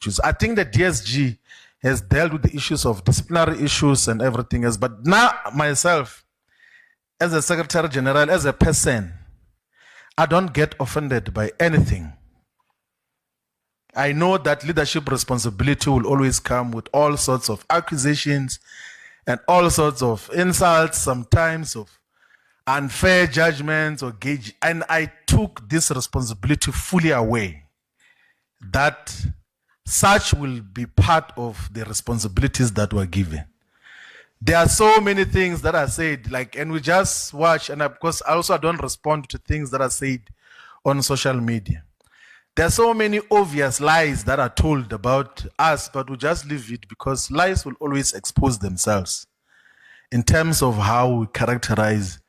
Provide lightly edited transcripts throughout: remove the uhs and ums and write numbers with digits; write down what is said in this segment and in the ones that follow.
issues. I think the DSG has dealt with the issues of disciplinary issues and everything else. But now, myself, as a Secretary General, as a person, I don't get offended by anything. I know that leadership responsibility will always come with all sorts of accusations and all sorts of insults, sometimes of unfair judgments or gauge. And I took this responsibility fully aware that such will be part of the responsibilities that were given. There are so many things that are said, like, and we just watch, and of course, I also don't respond to things that are said on social media. There are so many obvious lies that are told about us, but we just leave it because lies will always expose themselves in terms of how we characterize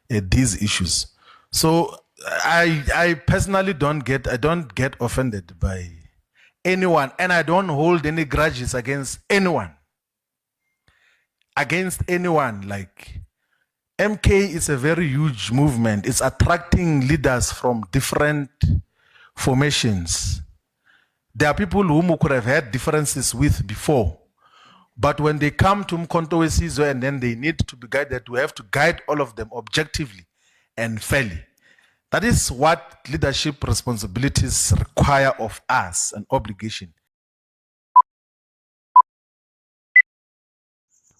these issues. So I personally don't get offended by anyone, and I don't hold any grudges against anyone. Like, MK is a very huge movement. It's attracting leaders from different formations. There are people whom we could have had differences with before, but when they come to Mkhonto weSizwe and then they need to be guided, we have to guide all of them objectively and fairly. That is what leadership responsibilities require of us, an obligation.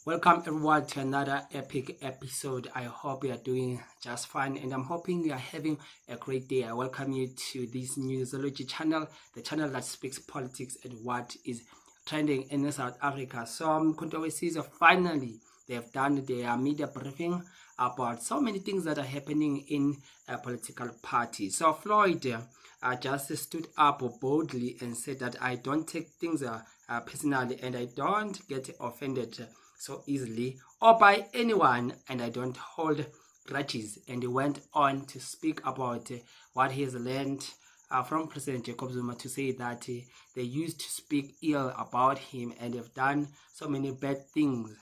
Welcome everyone to another epic episode. I hope you are doing just fine, and I'm hoping you are having a great day. I welcome you to this Newsology channel, the channel that speaks politics and what is trending in South Africa. So Mkhonto weSizwe, finally they've done their media briefing about so many things that are happening in a political party. So Floyd just stood up boldly and said that I don't take things personally, and I don't get offended so easily or by anyone, and I don't hold grudges. And he went on to speak about what he has learned from President Jacob Zuma, to say that they used to speak ill about him and have done so many bad things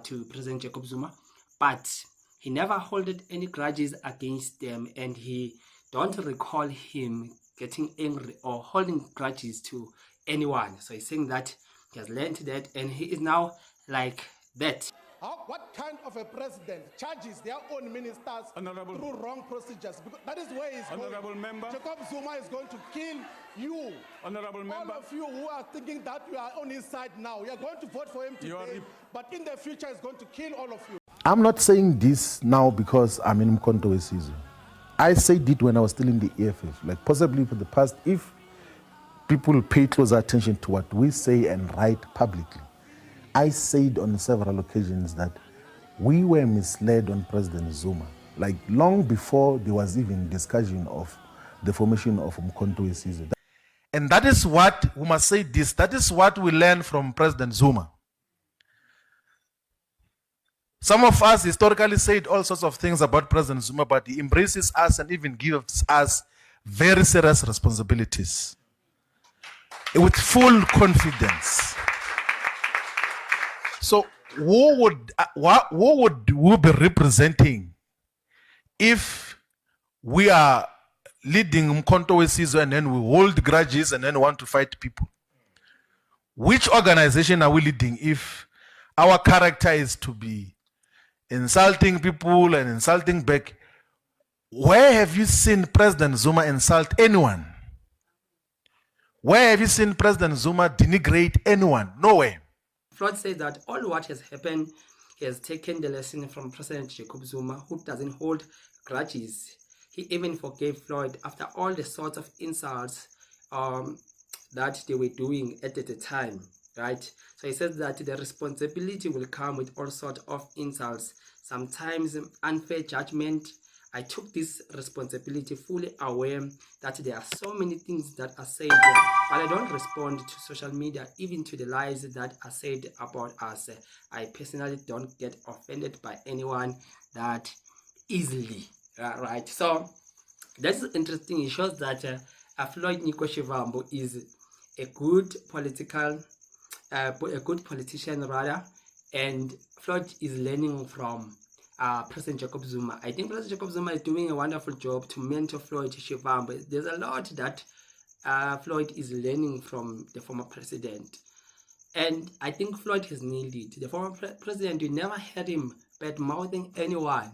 to President Jacob Zuma, but he never held any grudges against them, and he don't recall him getting angry or holding grudges to anyone. So he's saying that he has learned that, and he is now like that. What kind of a president charges their own ministers through wrong procedures? Because that is where he's Honorable member. Jacob Zuma is going to kill you. Honorable member. All of you who are thinking that you are on his side now, you are going to vote for him today, but in the future he's going to kill all of you. I'm not saying this now because I'm in Mkhonto weSizwe. I said it when I was still in the EFF, like possibly for the past, if people pay close attention to what we say and write publicly. I said on several occasions that we were misled on President Zuma, like long before there was even discussion of the formation of Mkhonto weSizwe. And that is what, we must say this, that is what we learned from President Zuma. Some of us historically said all sorts of things about President Zuma, but he embraces us and even gives us very serious responsibilities with full confidence. So who would we be representing if we are leading Mkhonto weSizwe and then we hold grudges and then want to fight people? Which organization are we leading if our character is to be insulting people and insulting back? Where have you seen President Zuma insult anyone? Where have you seen President Zuma denigrate anyone? Nowhere. Floyd says that all what has happened, he has taken the lesson from President Jacob Zuma, who doesn't hold grudges. He even forgave Floyd after all the sorts of insults that they were doing at the time, right? So he says that the responsibility will come with all sorts of insults, sometimes unfair judgment. I took this responsibility fully aware that there are so many things that are said there, but I don't respond to social media, even to the lies that are said about us. I personally don't get offended by anyone that easily, right? So that's interesting. It shows that Floyd Shivambu is a good politician rather, and Floyd is learning from President Jacob Zuma. I think President Jacob Zuma is doing a wonderful job to mentor Floyd Shivambu. There's a lot that Floyd is learning from the former president. And I think Floyd has nailed it. The former president, you never heard him bad mouthing anyone,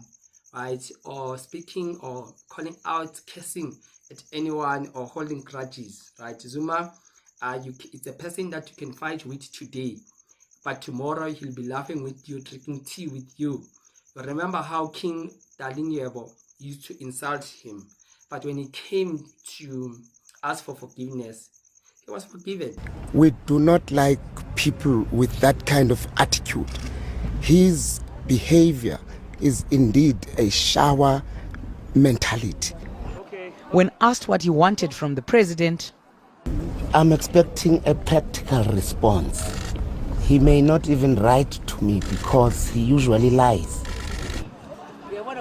right? Or speaking or calling out, cursing at anyone or holding grudges, right? Zuma, it's a person that you can fight with today, but tomorrow he'll be laughing with you, drinking tea with you. You remember how King Dalinyebo used to insult him, but when he came to ask for forgiveness, he was forgiven. We do not like people with that kind of attitude. His behavior is indeed a shower mentality. When asked what he wanted from the president, I'm expecting a practical response. He may not even write to me because he usually lies.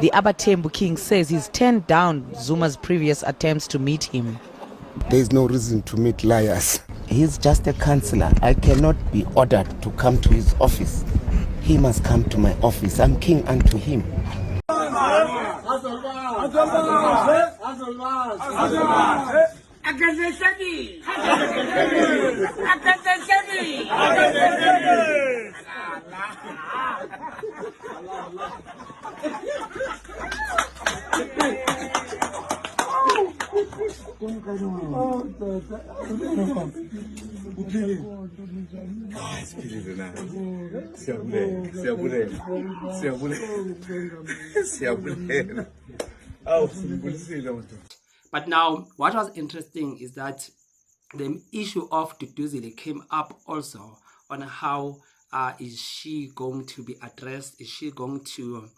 the Abatembu king says he's turned down Zuma's previous attempts to meet him. There's no reason to meet liars. He's just a councillor. I cannot be ordered to come to his office. He must come to my office. I'm king unto him. But now, what was interesting is that the issue of Duduzile came up also on how is she going to be addressed? Is she going to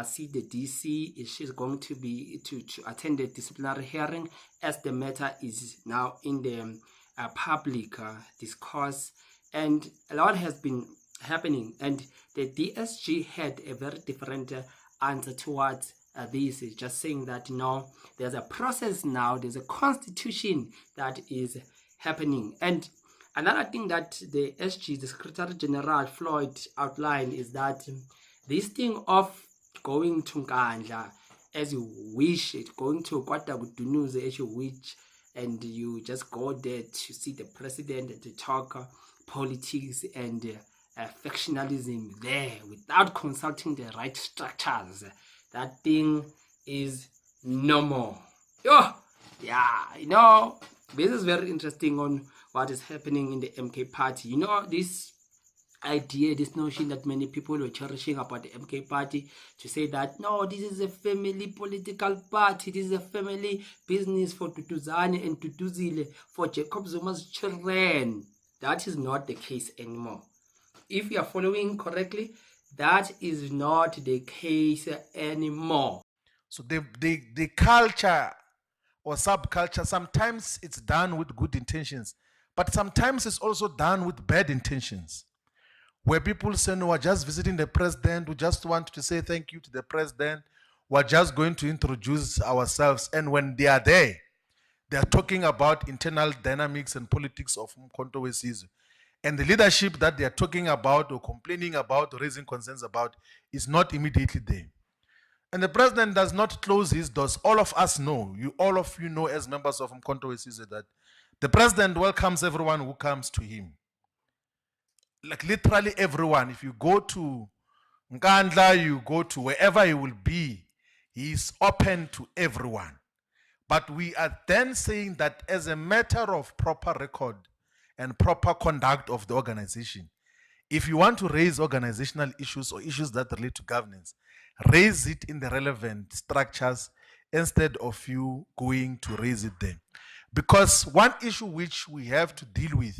see the DC? Is she going to be to attend the disciplinary hearing, as the matter is now in the public discourse? And a lot has been happening, and the DSG had a very different answer towards this. Is just saying that no, there's a process now, there's a constitution that is happening. And another thing that the SG, the Secretary General Floyd, outlined is that this thing of going to Nkandla as you wish, it going to Kwata Kudunuze as you wish, and you just go there to see the president and to talk politics and factionalism there without consulting the right structures. That thing is no more. Oh, yeah, this is very interesting on what is happening in the MK party. This idea, this notion that many people were cherishing about the MK party, to say that no, this is a family political party, this is a family business for Tutuzane and Tutuzile, for Jacob Zuma's children. That is not the case anymore. If you are following correctly, that is not the case anymore. So the culture or subculture, sometimes it's done with good intentions, but sometimes it's also done with bad intentions. Where people say, no, we're just visiting the president, we just want to say thank you to the president, we're just going to introduce ourselves. And when they are there, they are talking about internal dynamics and politics of Mkhonto weSizwe. And the leadership that they are talking about or complaining about or raising concerns about is not immediately there. And the president does not close his doors. All of us know, all of you know as members of Mkhonto weSizwe, that the president welcomes everyone who comes to him. Like literally everyone. If you go to Nkandla, you go to wherever he will be, he is open to everyone. But we are then saying that as a matter of proper record and proper conduct of the organization, if you want to raise organizational issues or issues that relate to governance, raise it in the relevant structures instead of you going to raise it there. Because one issue which we have to deal with,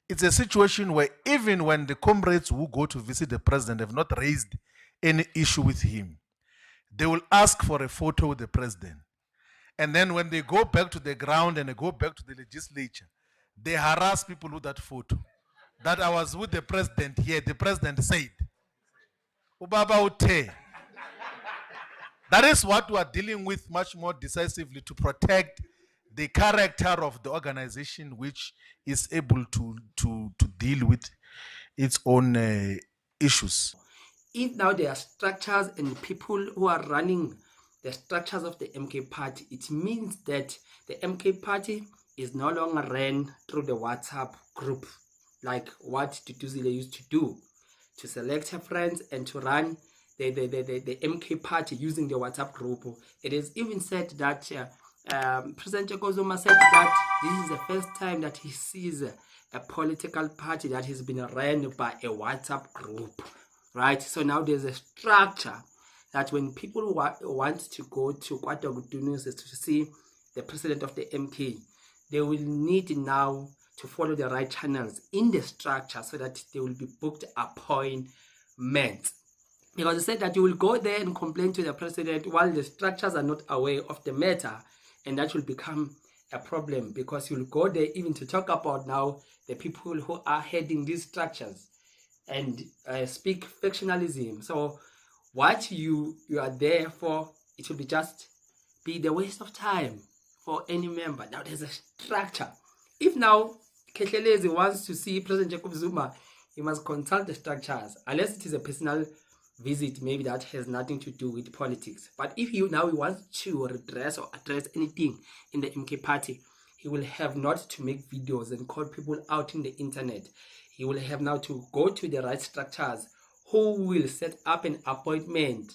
it's a situation where even when the comrades who go to visit the president have not raised any issue with him, they will ask for a photo with the president. And then when they go back to the ground and they go back to the legislature, they harass people with that photo. That I was with the president here, the president said, Ubaba Ute. That is what we are dealing with much more decisively to protect the character of the organization, which is able to deal with its own issues. If now there are structures and people who are running the structures of the MK party, it means that the MK party is no longer ran through the WhatsApp group like what Duduzile used to do, to select her friends and to run the MK party using the WhatsApp group. It is even said that President Jacob Zuma said that this is the first time that he sees a political party that has been run by a WhatsApp group, right? So now there's a structure that when people want to go to KwaDogodunus to see the president of the MK, they will need now to follow the right channels in the structure so that they will be booked appointments. Because they said that you will go there and complain to the president while the structures are not aware of the matter, and that will become a problem because you will go there even to talk about now the people who are heading these structures and speak factionalism. So what you are there for, it will be the waste of time for any member. Now there's a structure. If now Kehlelezi wants to see President Jacob Zuma, he must consult the structures, unless it is a personal visit, maybe that has nothing to do with politics. But if he wants to redress or address anything in the MK party, he will have not to make videos and call people out in the internet. He will have now to go to the right structures who will set up an appointment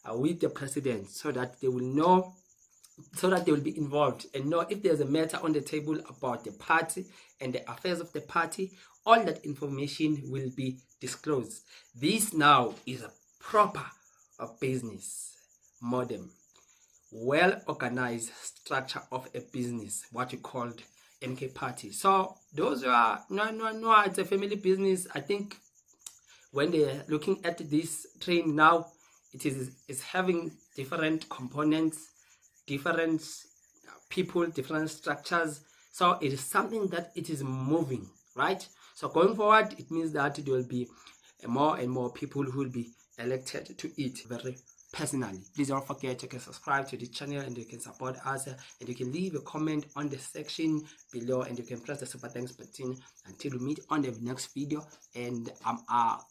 with the president so that they will know, so that they will be involved and know if there's a matter on the table about the party and the affairs of the party. All that information will be disclosed. This now is a proper business model, well-organized structure of a business, what you called MK party. So those are no, it's a family business. I think when they're looking at this train now, it's having different components, different people, different structures. So it is something that it is moving, right? So going forward, it means that there will be more and more people who will be elected to it very personally. Please don't forget, you can subscribe to the channel and you can support us, and you can leave a comment on the section below, and you can press the super thanks button. Until we meet on the next video, and I'm out.